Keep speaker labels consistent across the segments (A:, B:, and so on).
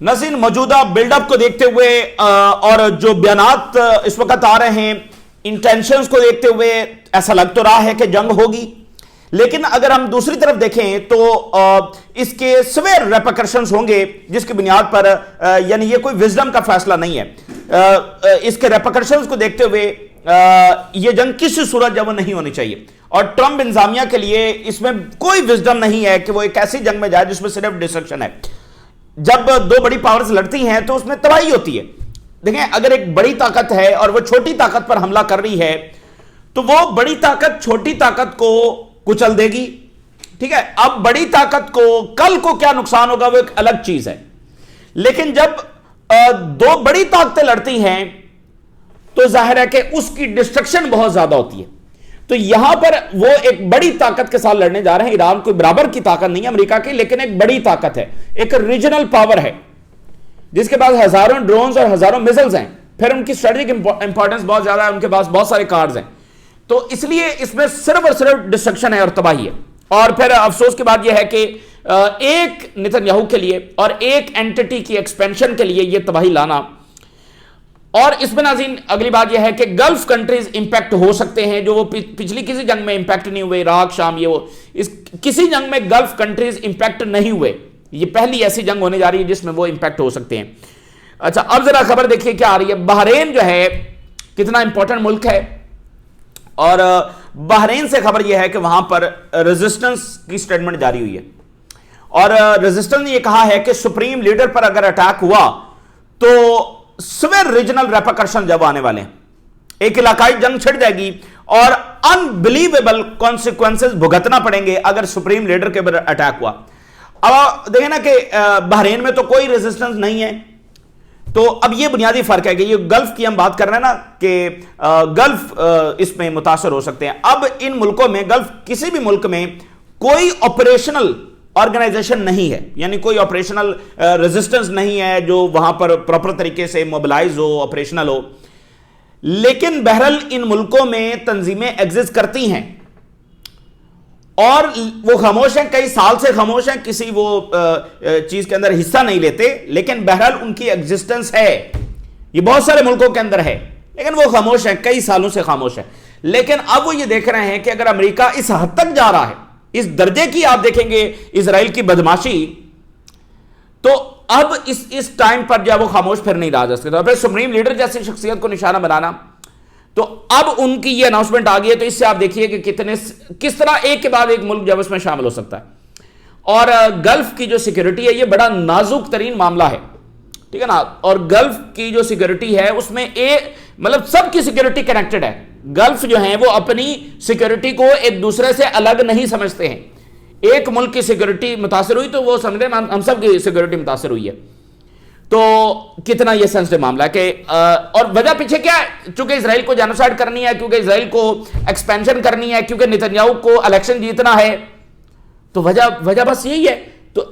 A: ناظرین موجودہ build up کو دیکھتے ہوئے اور جو بیانات اس وقت آ رہے ہیں انٹینشنز کو دیکھتے ہوئے ایسا لگ تو رہا ہے کہ جنگ ہوگی، لیکن اگر ہم دوسری طرف دیکھیں تو اس کے سویر ریپرکشنز ہوں گے جس کی بنیاد پر یعنی یہ کوئی وزڈم کا فیصلہ نہیں ہے، اس کے ریپرکشنز کو دیکھتے ہوئے یہ جنگ کسی صورت جب نہیں ہونی چاہیے، اور ٹرمپ انتظامیہ کے لیے اس میں کوئی وزڈم نہیں ہے کہ وہ ایک ایسی جنگ میں جائے جس میں صرف ڈسٹرکشن ہے۔ جب دو بڑی پاورز لڑتی ہیں تو اس میں تباہی ہوتی ہے۔ دیکھیں اگر ایک بڑی طاقت ہے اور وہ چھوٹی طاقت پر حملہ کر رہی ہے تو وہ بڑی طاقت چھوٹی طاقت کو کچل دے گی، ٹھیک ہے۔ اب بڑی طاقت کو کل کو کیا نقصان ہوگا وہ ایک الگ چیز ہے، لیکن جب دو بڑی طاقتیں لڑتی ہیں تو ظاہر ہے کہ اس کی ڈسٹرکشن بہت زیادہ ہوتی ہے۔ تو یہاں پر وہ ایک بڑی طاقت کے ساتھ لڑنے جا رہے ہیں۔ ایران کوئی برابر کی طاقت نہیں ہے امریکہ کی، لیکن ایک بڑی طاقت ہے، ایک ریجنل پاور ہے جس کے پاس ہزاروں ڈرونز اور ہزاروں میزلز ہیں، پھر ان کی اسٹریٹجک امپورٹنس بہت زیادہ ہے، ان کے پاس بہت سارے کارڈز ہیں، تو اس لیے اس میں صرف اور صرف ڈسٹرکشن ہے اور تباہی ہے۔ اور پھر افسوس کی بات یہ ہے کہ ایک نتن یاہو کے لیے اور ایک اینٹٹی کی ایکسپینشن کے لیے یہ تباہی لانا، اور اس میں ناظرین اگلی بات یہ ہے کہ گلف کنٹریز امپیکٹ ہو سکتے ہیں جو وہ پچھلی کسی جنگ میں امپیکٹ نہیں ہوئے، عراق شام یہ وہ، کسی جنگ میں گلف کنٹریز امپیکٹ نہیں ہوئے، یہ پہلی ایسی جنگ ہونے جا رہی ہے جس میں وہ امپیکٹ ہو سکتے ہیں۔ اچھا اب ذرا خبر دیکھیے کیا آ رہی ہے۔ بحرین جو ہے کتنا امپورٹنٹ ملک ہے، اور بحرین سے خبر یہ ہے کہ وہاں پر ریزسٹنس کی سٹیٹمنٹ جاری ہوئی ہے، اور ریزسٹنس نے یہ کہا ہے کہ سپریم لیڈر پر اگر اٹیک ہوا تو سویر ریجنل ریپرکشن جب آنے والے ہیں، ایک علاقائی جنگ چھڑ جائے گی اور انبلیویبل کانسیکوینسز بھگتنا پڑیں گے اگر سپریم لیڈر کے پر اٹیک ہوا۔ اب دیکھیں نا کہ بحرین میں تو کوئی ریزسٹنس نہیں ہے، تو اب یہ بنیادی فرق ہے کہ یہ گلف کی ہم بات کر رہے ہیں نا کہ گلف اس میں متاثر ہو سکتے ہیں۔ اب ان ملکوں میں گلف کسی بھی ملک میں کوئی آپریشنل آرگنائزیشن نہیں ہے، یعنی کوئی آپریشنل ریزسٹنس نہیں ہے جو وہاں پر پراپر طریقے سے موبلائز ہو، آپریشنل ہو، لیکن بہرحال ان ملکوں میں تنظیمیں ایگزسٹ کرتی ہیں اور وہ خاموش ہیں، کئی سال سے خاموش ہیں، کسی وہ چیز کے اندر حصہ نہیں لیتے، لیکن بہرحال ان کی ایگزسٹنس ہے، یہ بہت سارے ملکوں کے اندر ہے، لیکن وہ خاموش ہیں، کئی سالوں سے خاموش ہیں۔ لیکن اب وہ یہ دیکھ رہے ہیں کہ اگر امریکہ اس حد تک جا رہا ہے، اس درجے کی آپ دیکھیں گے اسرائیل کی بدماشی، تو اب اس ٹائم پر جب وہ خاموش پھر نہیں رہا جا سکتا، پھر سپریم لیڈر جیسی شخصیت کو نشانہ بنانا، تو اب ان کی یہ اناؤنسمنٹ آ گئی ہے، تو اس سے آپ دیکھیے کہ کس طرح ایک کے بعد ایک ملک جب اس میں شامل ہو سکتا ہے۔ اور گلف کی جو سیکیورٹی ہے یہ بڑا نازک ترین معاملہ ہے، ٹھیک ہے نا، اور گلف کی جو سیکیورٹی ہے اس میں مطلب سب کی سیکیورٹی کنیکٹڈ ہے۔ گلف جو ہیں وہ اپنی سیکیورٹی کو ایک دوسرے سے الگ نہیں سمجھتے ہیں، ایک ملک کی سیکیورٹی متاثر ہوئی تو وہ سمجھتے ہیں ہم سب کی سیکیورٹی متاثر ہوئی ہے، تو کتنا یہ سینسٹیو معاملہ ہے کہ اور وجہ پیچھے کیا ہے، چونکہ اسرائیل کو جینوسائیڈ کرنی ہے، کیونکہ اسرائیل کو ایکسپینشن کرنی ہے، کیونکہ نتن یاہو کو الیکشن جیتنا ہے، تو وجہ بس یہی ہے۔ تو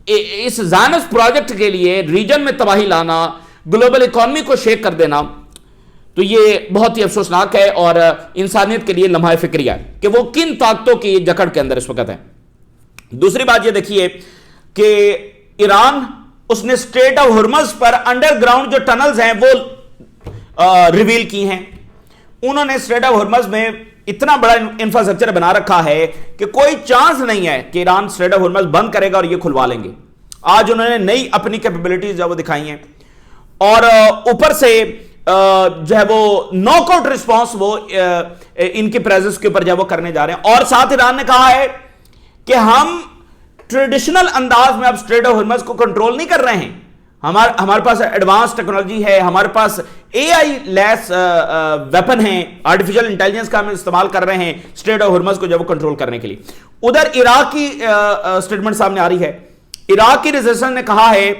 A: اس زائنسٹ پروجیکٹ کے لیے ریجن میں تباہی لانا، گلوبل اکانومی کو شیک کر دینا، تو یہ بہت ہی افسوسناک ہے اور انسانیت کے لیے لمحہ فکریہ ہے کہ وہ کن طاقتوں کی جکڑ کے اندر اس وقت ہے۔ دوسری بات یہ دیکھیے کہ ایران اس نے اسٹریٹ آف ہرمز پر انڈر گراؤنڈ جو ٹنلز ہیں وہ ریویل کی ہیں۔ انہوں نے اسٹریٹ آف ہرمز میں اتنا بڑا انفراسٹرکچر بنا رکھا ہے کہ کوئی چانس نہیں ہے کہ ایران اسٹریٹ آف ہرمز بند کرے گا اور یہ کھلوا لیں گے۔ آج انہوں نے نئی اپنی کیپیبلٹیز جو وہ دکھائی ہیں، اور اوپر سے جو ہے وہ ناک آؤٹ رسپانس وہ ان کی پریزنس کے اوپر جو وہ کرنے جا رہے ہیں، اور ساتھ ایران نے کہا ہے کہ ہم ٹریڈیشنل انداز میں اب اسٹریٹ آف ہرمز کو کنٹرول نہیں کر رہے ہیں، ہمارے پاس ایڈوانس ٹیکنالوجی ہے، ہمارے پاس اے آئی لیس ویپن ہیں، آرٹیفیشل انٹیلیجنس کا ہم استعمال کر رہے ہیں اسٹریٹ آف ہرمز کو جب وہ کنٹرول کرنے کے لیے۔ ادھر عراق کی سٹیٹمنٹ سامنے آ رہی ہے، عراق کی ریزسٹنس نے کہا ہے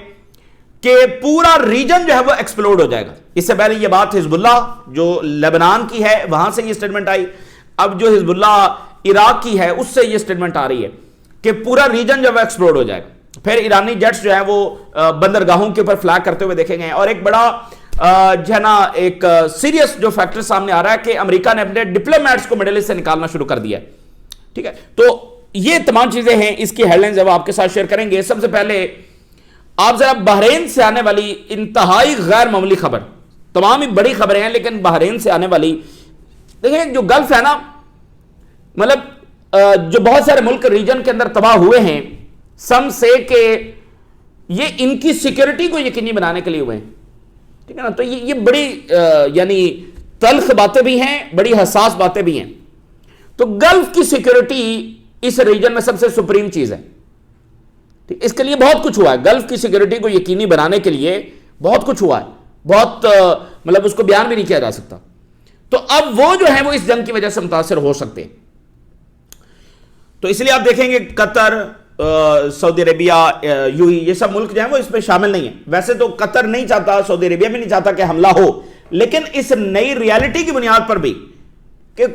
A: کہ پورا ریجن جو ہے وہ ایکسپلوڈ ہو جائے گا۔ اس سے پہلے یہ بات حزب اللہ جو لیبنان کی ہے وہاں سے یہ سٹیٹمنٹ آئی، اب جو حزب اللہ عراق کی ہے اس سے یہ سٹیٹمنٹ آ رہی ہے کہ پورا ریجن جو ہے ایکسپلوڈ ہو جائے گا۔ پھر ایرانی جیٹس جو ہیں وہ بندرگاہوں کے اوپر فلیگ کرتے ہوئے دیکھے گئے، اور ایک بڑا جو ہے نا ایک سیریس جو فیکٹر سامنے آ رہا ہے کہ امریکہ نے اپنے ڈپلومیٹس کو مڈل ایسٹ سے نکالنا شروع کر دیا ہے، ٹھیک ہے۔ تو یہ تمام چیزیں ہیں، اس کی ہیڈ لائنز اب آپ کے ساتھ شیئر کریں گے۔ سب سے پہلے آپ ذرا بحرین سے آنے والی انتہائی غیر معمولی خبر، تمام ہی بڑی خبریں ہیں لیکن بحرین سے آنے والی، دیکھیں جو گلف ہے نا، مطلب جو بہت سارے ملک ریجن کے اندر تباہ ہوئے ہیں، سم سے کہ یہ ان کی سیکیورٹی کو یقینی بنانے کے لیے ہوئے ہیں، ٹھیک ہے نا. تو یہ بڑی یعنی تلخ باتیں بھی ہیں، بڑی حساس باتیں بھی ہیں. تو گلف کی سیکیورٹی اس ریجن میں سب سے سپریم چیز ہے. اس کے لیے بہت کچھ ہوا ہے، گلف کی سیکیورٹی کو یقینی بنانے کے لیے بہت کچھ ہوا ہے، بہت مطلب اس کو بیان بھی نہیں کیا جا سکتا. تو اب وہ جو ہیں وہ اس جنگ کی وجہ سے متاثر ہو سکتے ہیں. تو اس لیے آپ دیکھیں گے قطر، سعودی عربیہ، یو اے، یہ سب ملک جو ہیں وہ اس میں شامل نہیں ہیں. ویسے تو قطر نہیں چاہتا، سعودی عربیہ بھی نہیں چاہتا کہ حملہ ہو، لیکن اس نئی ریالٹی کی بنیاد پر بھی کہ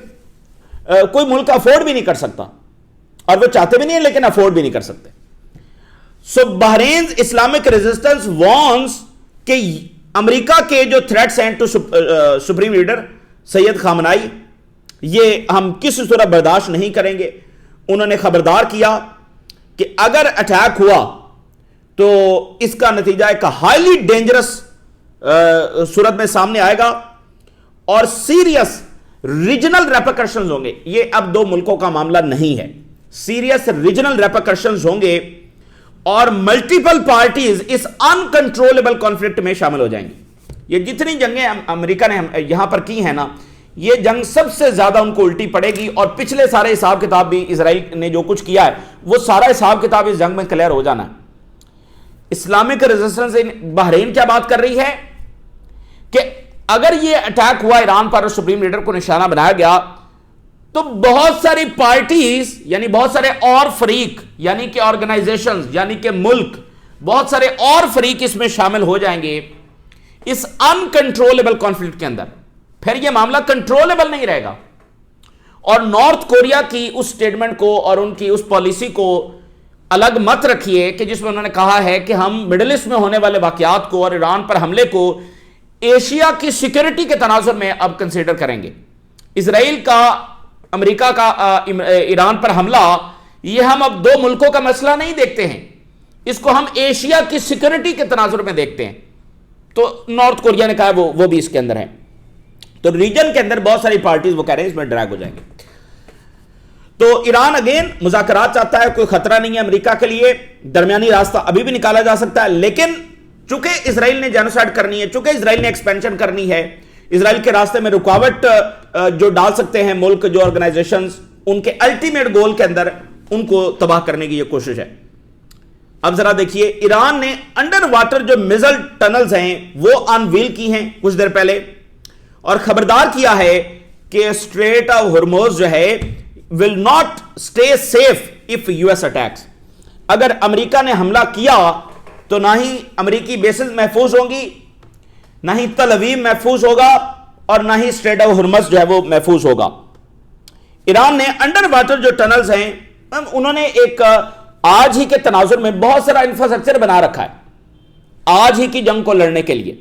A: کوئی ملک افورڈ بھی نہیں کر سکتا، اور وہ چاہتے بھی نہیں لیکن افورڈ بھی نہیں کر سکتے. So Bahrain Islamic resistance warns کہ امریکہ کے جو تھریٹس ہیں to supreme leader Sayyid Khamenei, یہ ہم کسی صورت برداشت نہیں کریں گے. انہوں نے خبردار کیا کہ اگر اٹیک ہوا تو اس کا نتیجہ ایک ہائیلی ڈینجرس صورت میں سامنے آئے گا اور سیریس ریجنل ریپرکشنز ہوں گے. یہ اب دو ملکوں کا معاملہ نہیں ہے، سیریس ریجنل ریپرکشنز ہوں گے اور ملٹیپل پارٹیز اس انکنٹرولبل کانفلکٹ میں شامل ہو جائیں گی. یہ جتنی جنگیں امریکہ نے یہاں پر کی ہیں نا، یہ جنگ سب سے زیادہ ان کو الٹی پڑے گی. اور پچھلے سارے حساب کتاب بھی اسرائیل نے جو کچھ کیا ہے وہ سارا حساب کتاب اس جنگ میں کلیئر ہو جانا ہے. اسلامک ریزسٹنس بحرین کیا بات کر رہی ہے کہ اگر یہ اٹیک ہوا ایران پر اور سپریم لیڈر کو نشانہ بنایا گیا تو بہت ساری پارٹیز یعنی بہت سارے اور فریق یعنی کہ آرگنائزیشنز یعنی کہ ملک، بہت سارے اور فریق اس میں شامل ہو جائیں گے اس انکنٹرولبل کانفلکٹ کے اندر. پھر یہ معاملہ کنٹرولبل نہیں رہے گا. اور نارتھ کوریا کی اس سٹیٹمنٹ کو اور ان کی اس پالیسی کو الگ مت رکھیے کہ جس میں انہوں نے کہا ہے کہ ہم مڈل ایسٹ میں ہونے والے واقعات کو اور ایران پر حملے کو ایشیا کی سیکیورٹی کے تناظر میں اب کنسیڈر کریں گے. اسرائیل کا، امریکہ کا ایران پر حملہ، یہ ہم اب دو ملکوں کا مسئلہ نہیں دیکھتے ہیں، اس کو ہم ایشیا کی سیکیورٹی کے تناظر میں دیکھتے ہیں. تو نارتھ کوریا نے کہا وہ بھی اس کے اندر ہے. تو ریجن کے اندر بہت ساری پارٹیز وہ کہہ رہے ہیں اس میں ڈریگ ہو جائیں گے. تو ایران اگین مذاکرات چاہتا ہے، کوئی خطرہ نہیں ہے امریکہ کے لیے، درمیانی راستہ ابھی بھی نکالا جا سکتا ہے. لیکن چونکہ اسرائیل نے جینوسائیڈ کرنی ہے، چونکہ اسرائیل نے ایکسپینشن کرنی ہے، اسرائیل کے راستے میں رکاوٹ جو ڈال سکتے ہیں ملک، جو آرگنائزیشنز، ان کے الٹیمیٹ گول کے اندر ان کو تباہ کرنے کی یہ کوشش ہے. اب ذرا دیکھیے، ایران نے انڈر واٹر جو میزل ٹنلز ہیں وہ انویل کی ہیں کچھ دیر پہلے، اور خبردار کیا ہے کہ اسٹریٹ آف ہرموز جو ہے will not stay safe if US attacks. اگر امریکہ نے حملہ کیا تو نہ ہی امریکی بیسز محفوظ ہوں گی، نہ ہی تل اویو محفوظ ہوگا، اور نہ ہی اسٹریٹ آف ہرمز جو ہے وہ محفوظ ہوگا. ایران نے انڈر واٹر جو ٹنلز ہیں انہوں نے ایک آج ہی کے تناظر میں بہت سارا انفراسٹرکچر بنا رکھا ہے آج ہی کی جنگ کو لڑنے کے لیے.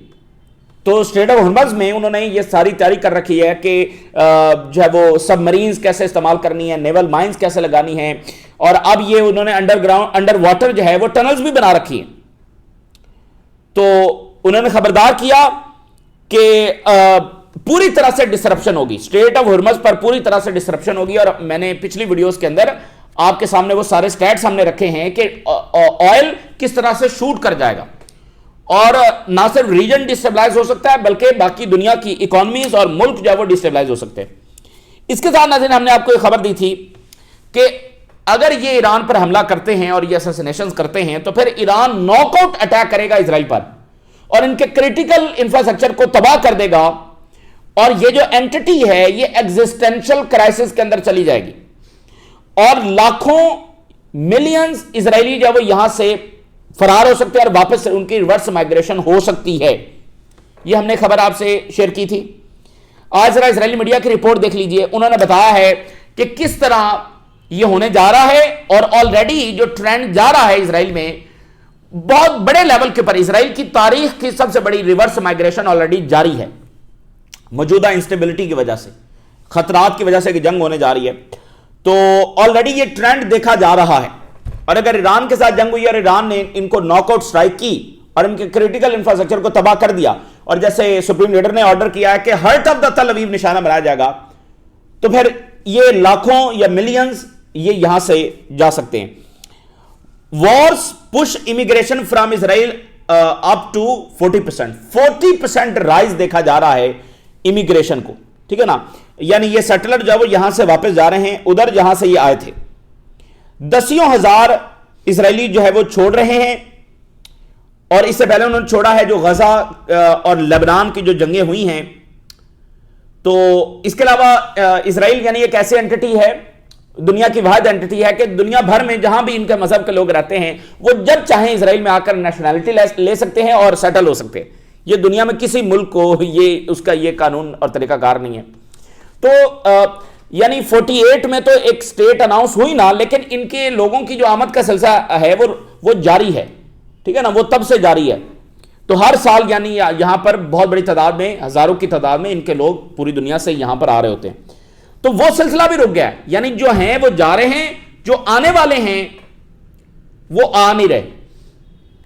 A: تو اسٹریٹ آف ہرمز میں انہوں نے یہ ساری تیاری کر رکھی ہے کہ جو ہے وہ سب مرینز کیسے استعمال کرنی ہے، نیول مائنز کیسے لگانی ہیں، اور اب یہ انہوں نے انڈر واٹر جو ہے وہ ٹنلز بھی بنا رکھی ہیں. تو انہوں نے خبردار کیا کہ پوری طرح سے ڈسرپشن ہوگی، اسٹریٹ آف ہرمز پر پوری طرح سے ڈسرپشن ہوگی. اور میں نے پچھلی ویڈیوز کے اندر آپ کے سامنے وہ سارے سٹیٹس ہم نے رکھے ہیں کہ آئل کس طرح سے شوٹ کر جائے گا، اور نہ صرف ریجن ڈسٹیبلائز ہو سکتا ہے بلکہ باقی دنیا کی اکانومیز اور ملک جو ہے وہ ڈسٹیبلائز ہو سکتے ہیں. اس کے ساتھ ناظرین ہم نے آپ کو یہ خبر دی تھی کہ اگر یہ ایران پر حملہ کرتے ہیں اور یہ اسیسینیشنز کرتے ہیں تو پھر ایران ناک آؤٹ اٹیک کرے گا اسرائیل پر اور ان کے کریٹیکل انفراسٹرکچر کو تباہ کر دے گا، اور یہ جو اینٹی ہے یہ ایگزسٹینشل کرائسس کے اندر چلی جائے گی، اور لاکھوں ملینز اسرائیلی جو ہے وہ یہاں سے فرار ہو سکتے ہیں اور واپس ان کی ریورس مائگریشن ہو سکتی ہے. یہ ہم نے خبر آپ سے شیئر کی تھی. آج ذرا اسرائیلی میڈیا کی رپورٹ دیکھ لیجئے. انہوں نے بتایا ہے کہ کس طرح یہ ہونے جا رہا ہے، اور آلریڈی جو ٹرینڈ جا رہا ہے اسرائیل میں بہت بڑے لیول کے پر، اسرائیل کی تاریخ کی سب سے بڑی ریورس مائگریشن آلریڈی جاری ہے موجودہ انسٹیبلٹی کی وجہ سے، خطرات کی وجہ سے کہ جنگ ہونے جا رہی ہے. تو آلریڈی یہ ٹرینڈ دیکھا جا رہا ہے. اور اگر ایران کے ساتھ جنگ ہوئی اور ایران نے ان کو ناک آؤٹ سٹرائک کی اور ان کے کریٹیکل انفراسٹرکچر کو تباہ کر دیا, اور جیسے سپریم لیڈر نے آرڈر کیا ہے کہ ہرٹ آف دا تل ابیب نشانہ بنایا جائے گا, تو پھر یہ لاکھوں یا ملینز یہ یہاں سے جا سکتے ہیں. Wars push immigration from Israel up to 40% rise دیکھا جا رہا ہے امیگریشن کو, ٹھیک ہے نا. یعنی یہ سیٹلر جو وہ یہاں سے واپس جا رہے ہیں ادھر جہاں سے یہ آئے تھے. 10,000 اسرائیلی جو ہے وہ چھوڑ رہے ہیں, اور اس سے پہلے انہوں نے چھوڑا ہے جو غزہ اور لبنان کی جو جنگیں ہوئی ہیں. تو اس کے علاوہ اسرائیل یعنی ایک ایسی اینٹی ہے, دنیا کی واحد اینٹی ہے کہ دنیا بھر میں جہاں بھی ان کے مذہب کے لوگ رہتے ہیں وہ جب چاہیں اسرائیل میں آ کر نیشنلٹی لے سکتے ہیں اور سیٹل ہو سکتے ہیں. یہ دنیا میں کسی ملک کو یہ اس کا یہ قانون اور طریقہ کار نہیں ہے. تو یعنی 48 میں تو ایک سٹیٹ اناؤنس ہوئی نا, لیکن ان کے لوگوں کی جو آمد کا سلسلہ ہے وہ جاری ہے, ٹھیک ہے نا, وہ تب سے جاری ہے. تو ہر سال یعنی یہاں پر بہت بڑی تعداد میں, ہزاروں کی تعداد میں ان کے لوگ پوری دنیا سے یہاں پر آ رہے ہوتے ہیں. تو وہ سلسلہ بھی رک گیا ہے, یعنی جو ہیں وہ جا رہے ہیں, جو آنے والے ہیں وہ آ نہیں رہے,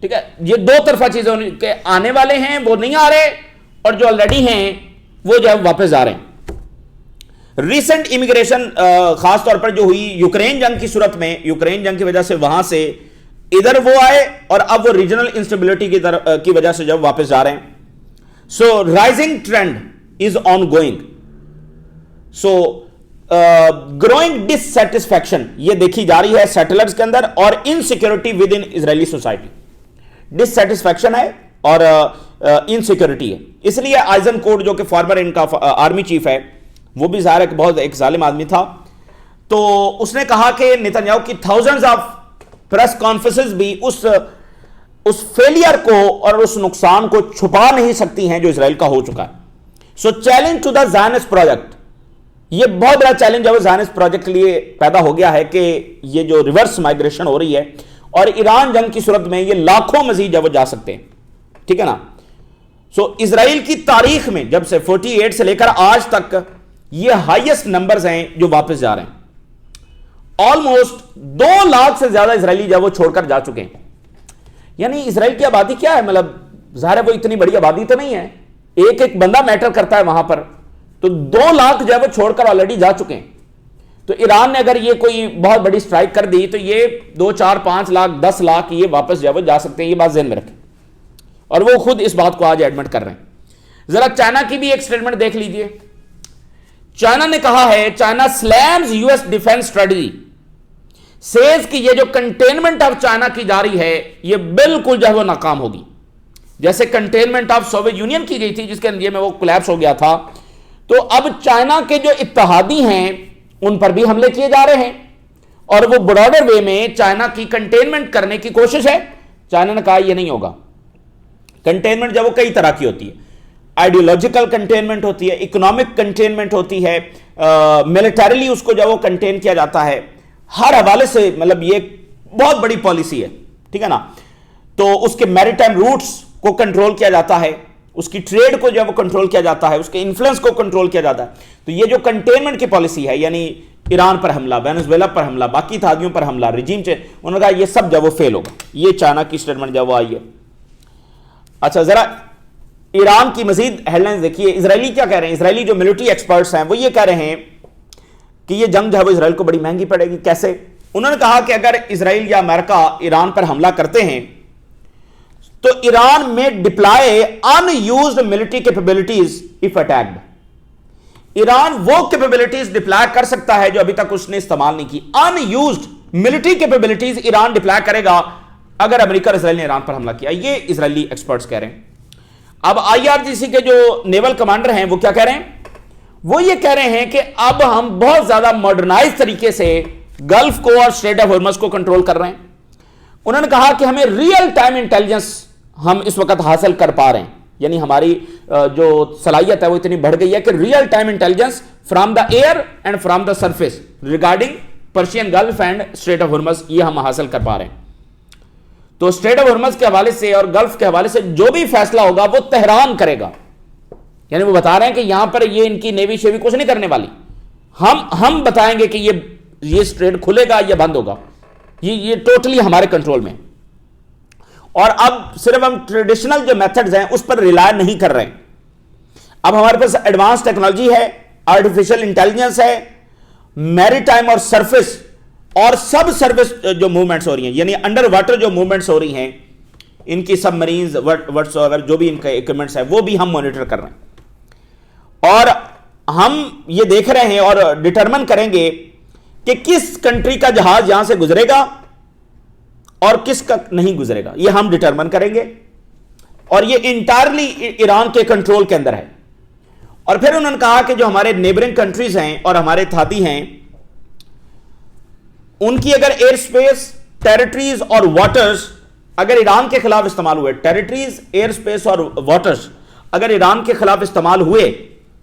A: ٹھیک ہے. یہ دو طرفہ چیزیں کہ آنے والے ہیں وہ نہیں آ رہے, اور جو آلریڈی ہیں وہ جو ہے واپس آ رہے ہیں. ریسنٹ امیگریشن خاص طور پر جو ہوئی یوکرین جنگ کی صورت میں, یوکرین جنگ کی وجہ سے وہاں سے ادھر وہ آئے, اور اب وہ ریجنل انسٹیبلٹی کی وجہ سے جب واپس جا رہے ہیں. So rising trend is ongoing. So growing dissatisfaction یہ دیکھی جا رہی ہے سیٹلرز کے اندر, اور insecurity with in Israeli society. Dissatisfaction ہے اور انسیکیورٹی ہے. اس لیے آئزن کوڈ جو کہ فارمر ان کا آرمی چیف ہے, وہ بھی ظاہر ہے بہت ایک ظالم آدمی تھا, تو اس نے کہا کہ نیتنیاہو کی تھاؤزنڈز آف پریس کانفرنسز بھی اس فیلئر کو اور اس نقصان کو چھپا نہیں سکتی ہیں جو اسرائیل کا ہو چکا ہے. So challenge to the Zionist project, یہ بہت بڑا چیلنج ہے وہ زائنسٹ پروجیکٹ کے لیے پیدا ہو گیا ہے کہ یہ جو ریورس مائگریشن ہو رہی ہے, اور ایران جنگ کی صورت میں یہ لاکھوں مزید جب وہ جا سکتے ہیں, ٹھیک ہے نا. سو اسرائیل کی تاریخ میں جب سے 48 سے لے کر آج تک یہ ہائیسٹ نمبرز ہیں جو واپس جا رہے ہیں. آلموسٹ 2 لاکھ سے زیادہ اسرائیلی جب وہ چھوڑ کر جا چکے ہیں. یعنی اسرائیل کی آبادی کیا ہے, مطلب ظاہر ہے وہ اتنی بڑی آبادی تو نہیں ہے, ایک ایک بندہ میٹر کرتا ہے وہاں پر. تو 2 لاکھ جو ہے وہ چھوڑ کر آلریڈی جا چکے ہیں. تو ایران نے اگر یہ کوئی بہت بڑی سٹرائک کر دی تو یہ 2, 4, 5 لاکھ 10 لاکھ یہ واپس جو ہے وہ جا سکتے ہیں. یہ بات ذہن میں رکھیں, اور وہ خود اس بات کو آج ایڈمٹ کر رہے ہیں. ذرا چائنا کی بھی ایک سٹیٹمنٹ دیکھ لیجئے. چائنا نے کہا ہے, China slams U S defence strategy, says کہ یہ جو کنٹینمنٹ آف چائنا کی جا رہی ہے یہ بالکل جو ہے وہ ناکام ہوگی. جیسے کنٹینمنٹ آف سوویت یونین کی گئی تھی جس کے نتیجے میں وہ کولیپس ہو گیا تھا, تو اب چائنا کے جو اتحادی ہیں ان پر بھی حملے کیے جا رہے ہیں, اور وہ براڈر وے میں چائنا کی کنٹینمنٹ کرنے کی کوشش ہے. چائنا نے کہا یہ نہیں ہوگا. کنٹینمنٹ جب وہ کئی طرح کی ہوتی ہے, آئیڈیولوجیکل کنٹینمنٹ ہوتی ہے, اکنامک کنٹینمنٹ ہوتی ہے, ملٹریلی اس کو جب وہ کنٹین کیا جاتا ہے. ہر حوالے سے مطلب یہ بہت بڑی پالیسی ہے, ٹھیک ہے نا. تو اس کے میریٹائم روٹس کو کنٹرول کیا جاتا ہے, اس کی ٹریڈ کو جب وہ کنٹرول کیا جاتا ہے, اس کے انفلوئنس کو کنٹرول کیا جاتا ہے. تو یہ جو کنٹینمنٹ کی پالیسی ہے, یعنی ایران پر حملہ, وینزویلا پر حملہ, باقی اتحادیوں پر حملہ, رجیم انہوں نے کہا یہ سب جب وہ فیل ہوگا. یہ چائنا کی سٹیٹمنٹ جب وہ آئی ہے. اچھا ذرا ایران کی مزید ہیڈ لائنز دیکھیے. اسرائیلی کیا کہہ رہے ہیں, اسرائیلی جو ملٹری ایکسپرٹس ہیں وہ یہ کہہ رہے ہیں کہ یہ جنگ جو ہے وہ اسرائیل کو بڑی مہنگی پڑے گی. کیسے؟ انہوں نے کہا کہ اگر اسرائیل یا امریکہ ایران پر حملہ کرتے ہیں تو ایران میں deploy and used military capabilities if attacked. Iran وہ کیپیبلٹیز ڈپلائے کر سکتا ہے جو ابھی تک اس نے استعمال نہیں کی. ان یوزڈ ملٹری کیپیبلٹیز ایران ڈپلائے کرے گا اگر امریکہ اور اسرائیل نے ایران پر حملہ کیا. یہ اسرائیلی ایکسپرٹس کہہ رہے ہیں. اب IRGC کے جو نیول کمانڈر ہیں وہ کیا کہہ رہے ہیں, وہ یہ کہہ رہے ہیں کہ اب ہم بہت زیادہ ماڈرنائز طریقے سے گلف کو اور اسٹریٹ آف ہارمز کو کنٹرول کر رہے ہیں. انہوں نے کہا کہ ہمیں ریئل ٹائم انٹیلیجنس ہم اس وقت حاصل کر پا رہے ہیں, یعنی ہماری جو صلاحیت ہے وہ اتنی بڑھ گئی ہے کہ real time intelligence from the air and from the surface regarding Persian gulf and strait of Hormuz یہ ہم حاصل کر پا رہے ہیں. تو اسٹریٹ آف ہارمز کے حوالے سے اور گلف کے حوالے سے جو بھی فیصلہ ہوگا وہ تہران کرے گا. یعنی وہ بتا رہے ہیں کہ یہاں پر یہ ان کی نیوی شیوی کچھ نہیں کرنے والی, ہم بتائیں گے کہ یہ اسٹریٹ کھلے گا یا بند ہوگا. یہ ٹوٹلی ہمارے کنٹرول میں. اور اب صرف ہم ٹریڈیشنل جو میتھڈز ہیں اس پر ریلائے نہیں کر رہے ہیں. اب ہمارے پاس ایڈوانس ٹیکنالوجی ہے, آرٹیفیشل انٹیلیجنس ہے, میری ٹائم اور سرفس اور سب سروس جو موومنٹس ہو رہی ہیں, یعنی انڈر واٹر جو موومنٹس ہو رہی ہیں, ان کی سب مرینز وٹس اوور جو بھی ان کے اکوپمنٹس ہیں وہ بھی ہم مانیٹر کر رہے ہیں. اور ہم یہ دیکھ رہے ہیں اور ڈٹرمن کریں گے کہ کس کنٹری کا جہاز یہاں سے گزرے گا اور کس کا نہیں گزرے گا, یہ ہم ڈٹرمن کریں گے. اور یہ انٹائرلی ایران کے کنٹرول کے اندر ہے. اور پھر انہوں نے کہا کہ جو ہمارے نیبرنگ کنٹریز ہیں اور ہمارے اتحادی ہیں, ان کی اگر ایئر سپیس, ٹیریٹریز اور واٹرز اگر ایران کے خلاف استعمال ہوئے, ٹیریٹریز, ایئر سپیس اور واٹرز اگر ایران کے خلاف استعمال ہوئے,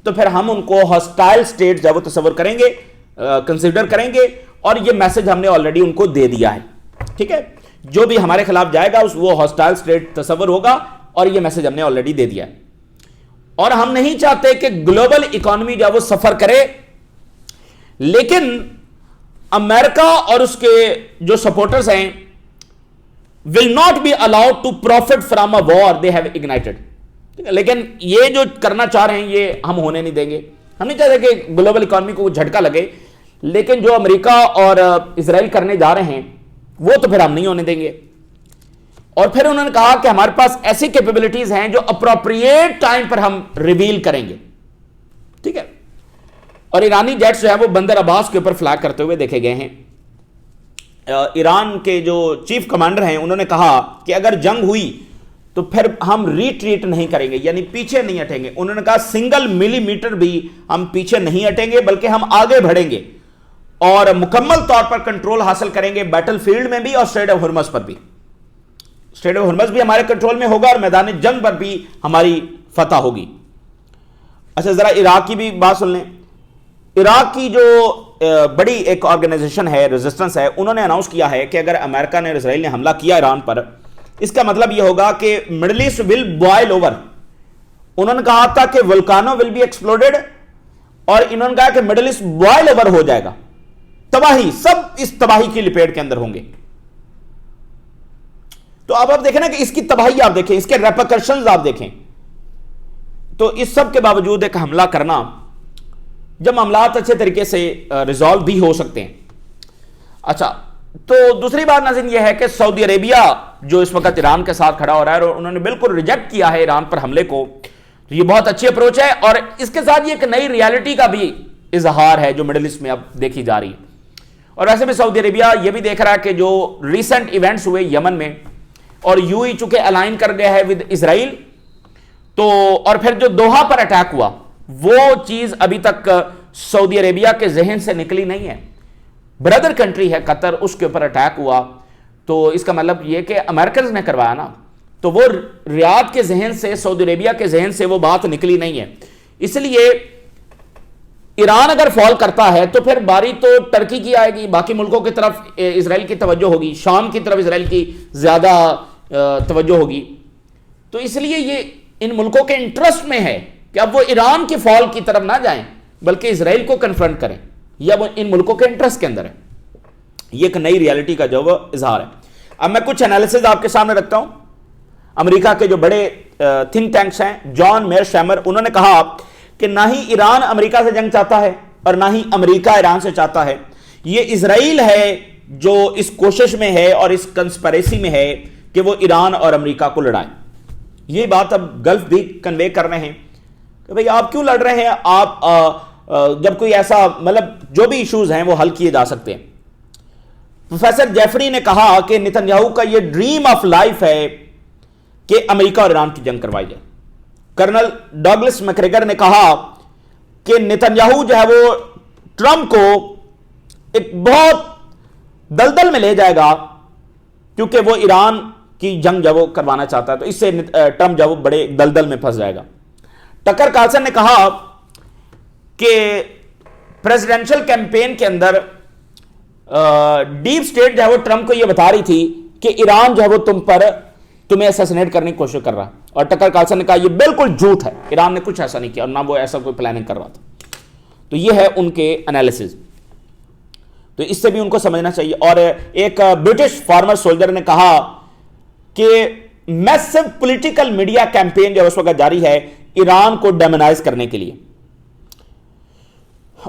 A: تو پھر ہم ان کو ہاسٹائل سٹیٹ جو وہ تصور کریں گے, کنسیڈر کریں گے. اور یہ میسج ہم نے آلریڈی ان کو دے دیا ہے. ٹھیک ہے, جو بھی ہمارے خلاف جائے گا وہ ہاسٹائل سٹیٹ تصور ہوگا, اور یہ میسج ہم نے آلریڈی دے دیا ہے. اور ہم نہیں چاہتے کہ گلوبل اکانومی جو وہ سفر کرے, لیکن امریکہ اور اس کے جو سپورٹرز ہیں will not be allowed to profit from a war they have ignited. لیکن یہ جو کرنا چاہ رہے ہیں یہ ہم ہونے نہیں دیں گے. ہم نہیں چاہتے کہ گلوبل اکانومی کو جھٹکا لگے, لیکن جو امریکہ اور اسرائیل کرنے جا رہے ہیں وہ تو پھر ہم نہیں ہونے دیں گے. اور پھر انہوں نے کہا کہ ہمارے پاس ایسی کیپیبلٹیز ہیں جو اپروپریٹ ٹائم پر ہم ریویل کریں گے. ٹھیک ہے, اور ایرانی جیٹس جو ہے وہ بندر عباس کے اوپر فلائی کرتے ہوئے دیکھے گئے ہیں. ایران کے جو چیف کمانڈر ہیں انہوں نے کہا کہ اگر جنگ ہوئی تو پھر ہم ریٹریٹ نہیں کریں گے, یعنی پیچھے نہیں ہٹیں گے. انہوں نے کہا سنگل ملی میٹر بھی ہم پیچھے نہیں ہٹیں گے, بلکہ ہم آگے بڑھیں گے اور مکمل طور پر کنٹرول حاصل کریں گے بیٹل فیلڈ میں بھی اور اسٹریٹ آف ہرمز پر بھی. اسٹریٹ آف ہرمز بھی ہمارے کنٹرول میں ہوگا اور میدان جنگ پر بھی ہماری فتح ہوگی. اچھا, ذرا عراق کی بھی بات سن لیں. عراق کی جو بڑی ایک آرگنائزیشن ہے, ریزسٹنس ہے, انہوں نے اناؤنس کیا ہے کہ اگر امریکہ نے اور اسرائیل نے حملہ کیا ایران پر, اس کا مطلب یہ ہوگا کہ Middle East will boil over. انہوں نے کہا تھا کہ ولکانو ول بی ایکسپلوڈڈ, اور انہوں نے کہا کہ مڈل ایسٹ بوائل اوور ہو جائے گا, تباہی, سب اس تباہی کی لپیٹ کے اندر ہوں گے. تو اب آپ دیکھیں نا کہ اس کی تباہی آپ دیکھیں, اس کے ریپرکشنز آپ دیکھیں. تو اس سب کے باوجود ایک حملہ کرنا, جب معاملات اچھے طریقے سے ریزالو بھی ہو سکتے ہیں. اچھا, تو دوسری بات ناظرین یہ ہے کہ سعودی عربیہ جو اس وقت ایران کے ساتھ کھڑا ہو رہا ہے اور انہوں نے بالکل ریجیکٹ کیا ہے ایران پر حملے کو, تو یہ بہت اچھی اپروچ ہے. اور اس کے ساتھ یہ ایک نئی ریالٹی کا بھی اظہار ہے جو مڈل ایسٹ میں اب دیکھی جا رہی ہے. اور ویسے بھی سعودی عربیہ یہ بھی دیکھ رہا ہے کہ جو ریسنٹ ایونٹس ہوئے یمن میں, اور یو ہی چونکہ الائن کر گیا ہے ود اسرائیل, تو اور پھر جو دوحہ پر اٹیک ہوا وہ چیز ابھی تک سعودی عربیہ کے ذہن سے نکلی نہیں ہے. بردر کنٹری ہے قطر, اس کے اوپر اٹیک ہوا, تو اس کا مطلب یہ کہ امریکنز نے کروایا نا, تو وہ ریاض کے ذہن سے, سعودی عربیہ کے ذہن سے وہ بات نکلی نہیں ہے. اس لیے ایران اگر فال کرتا ہے تو پھر باری تو ٹرکی کی آئے گی, باقی ملکوں کی طرف اسرائیل کی توجہ ہوگی, شام کی طرف اسرائیل کی زیادہ توجہ ہوگی. تو اس لیے یہ ان ملکوں کے انٹرسٹ میں ہے کہ اب وہ ایران کی فال کی طرف نہ جائیں بلکہ اسرائیل کو کنفرنٹ کریں. یہ وہ ان ملکوں کے انٹرسٹ کے اندر ہے. یہ ایک نئی ریالٹی کا جو وہ اظہار ہے. اب میں کچھ انالیسز آپ کے سامنے رکھتا ہوں. امریکہ کے جو بڑے تھنک ٹینکس ہیں, جان میئر شیمر, انہوں نے کہا کہ نہ ہی ایران امریکہ سے جنگ چاہتا ہے اور نہ ہی امریکہ ایران سے چاہتا ہے. یہ اسرائیل ہے جو اس کوشش میں ہے اور اس کنسپریسی میں ہے کہ وہ ایران اور امریکہ کو لڑائیں. یہ بات اب گلف بھی کنوے کر رہے ہیں کہ بھئی آپ کیوں لڑ رہے ہیں, آپ جب کوئی ایسا مطلب جو بھی ایشوز ہیں وہ حل کیے جا سکتے ہیں. پروفیسر جیفری نے کہا کہ نتنیاہو کا یہ ڈریم آف لائف ہے کہ امریکہ اور ایران کی جنگ کروائی جائے. کرنل ڈاگلس میکریگر نے کہا کہ نتنیاہو جو ہے وہ ٹرمپ کو ایک بہت دلدل میں لے جائے گا کیونکہ وہ ایران کی جنگ جو وہ کروانا چاہتا ہے, تو اس سے ٹرمپ جو وہ بڑے دلدل میں پھنس جائے گا. ٹکر کارلسن نے کہا کہ پریزیڈنشل کیمپین کے اندر ڈیپ سٹیٹ جو ہے وہ ٹرمپ کو یہ بتا رہی تھی کہ ایران جو ہے وہ تمہیں اسیسنیٹ کرنے کی کوشش کر رہا, اور ٹکر کارلسن نے کہا یہ بالکل جھوٹ ہے, ایران نے کچھ ایسا نہیں کیا اور نہ وہ ایسا کوئی پلاننگ کر رہا تھا. تو یہ ہے ان کے انالیسز. تو اس سے بھی ان کو سمجھنا چاہیے. اور ایک برٹش فارمر سولجر نے کہا کہ میسو پولیٹیکل میڈیا کیمپین جو اس وقت جاری ہے ایران کو ڈیمونائز کرنے کے لیے.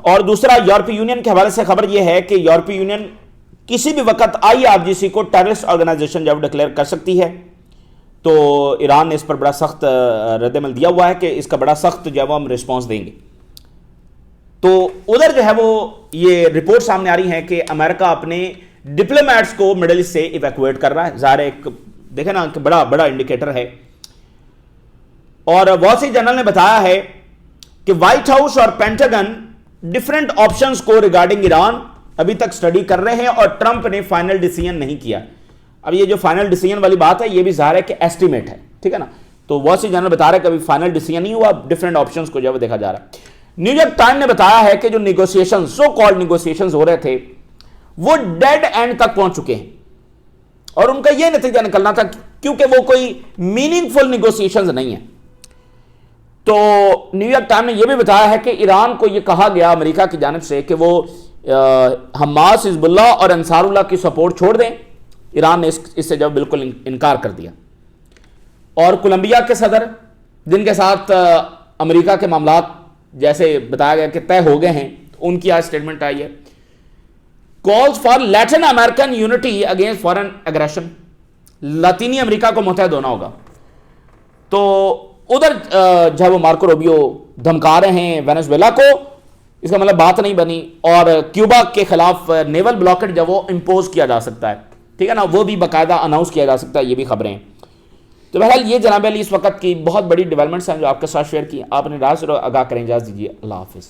A: اور دوسرا یورپی یونین کے حوالے سے خبر یہ ہے کہ یورپی یونین کسی بھی وقت IRGC کو ٹیررسٹ آرگنائزیشن جب ڈکلیئر کر سکتی ہے. تو ایران نے اس پر بڑا سخت رد عمل دیا ہوا ہے کہ اس کا بڑا سخت جو ہے وہ ہم رسپانس دیں گے. تو ادھر جو ہے وہ یہ رپورٹ سامنے آ رہی ہے کہ امریکہ اپنے ڈپلومیٹس کو مڈل ایسٹ سے ایویکویٹ کر رہا ہے. ظاہر ایک دیکھیں نا کہ بڑا انڈیکیٹر ہے. اور وال اسٹریٹ جرنل نے بتایا ہے کہ وائٹ ہاؤس اور پینٹاگن ڈفرنٹ آپشنز کو ریگارڈنگ ایران ابھی تک سٹڈی کر رہے ہیں اور ٹرمپ نے فائنل ڈیسیژن نہیں کیا. اب یہ جو فائنل ڈیسیژن والی بات ہے یہ بھی ظاہر ہے کہ ایسٹیمیٹ ہے, ٹھیک ہے نا. تو وال اسٹریٹ جرنل بتا رہا ہے کہ ابھی فائنل ڈیسیژن نہیں ہوا, ڈفرنٹ آپشنز کو جو ہے دیکھا جا رہا ہے. نیو یارک ٹائم نے بتایا ہے کہ جو نیگوسیشن سو کالڈ نیگوسیشنز ہو رہے تھے وہ ڈیڈ اینڈ تک پہنچ چکے ہیں اور ان کا یہ نتیجہ نکلنا تھا کیونکہ وہ کوئی میننگ فل نیگوسیشنز نہیں ہیں. تو نیو یارک ٹائم نے یہ بھی بتایا ہے کہ ایران کو یہ کہا گیا امریکہ کی جانب سے کہ وہ حماس, حزب اللہ اور انصار اللہ کی سپورٹ چھوڑ دیں. ایران نے اس سے جب بالکل انکار کر دیا. اور کولمبیا کے صدر جن کے ساتھ امریکہ کے معاملات جیسے بتایا گیا کہ طے ہو گئے ہیں, ان کی آج اسٹیٹمنٹ آئی ہے. Calls for Latin American unity against foreign aggression, لاطینی امریکہ کو متحد ہونا ہوگا. تو ادھر جو ہے وہ مارکو روبیو دھمکا رہے ہیں وینزویلا کو, اس کا مطلب بات نہیں بنی. اور کیوبا کے خلاف نیول بلاکٹ جب وہ امپوز کیا جا سکتا ہے, ٹھیک ہے نا, وہ بھی باقاعدہ اناؤنس کیا جا سکتا ہے, یہ بھی خبریں ہیں. تو بہرحال یہ جناب علی اس وقت کی بہت بڑی ڈیولپمنٹس ہیں جو آپ کے ساتھ شیئر کی. آپ نے راز آگاہ کریں, اجازت دیجیے, اللہ حافظ.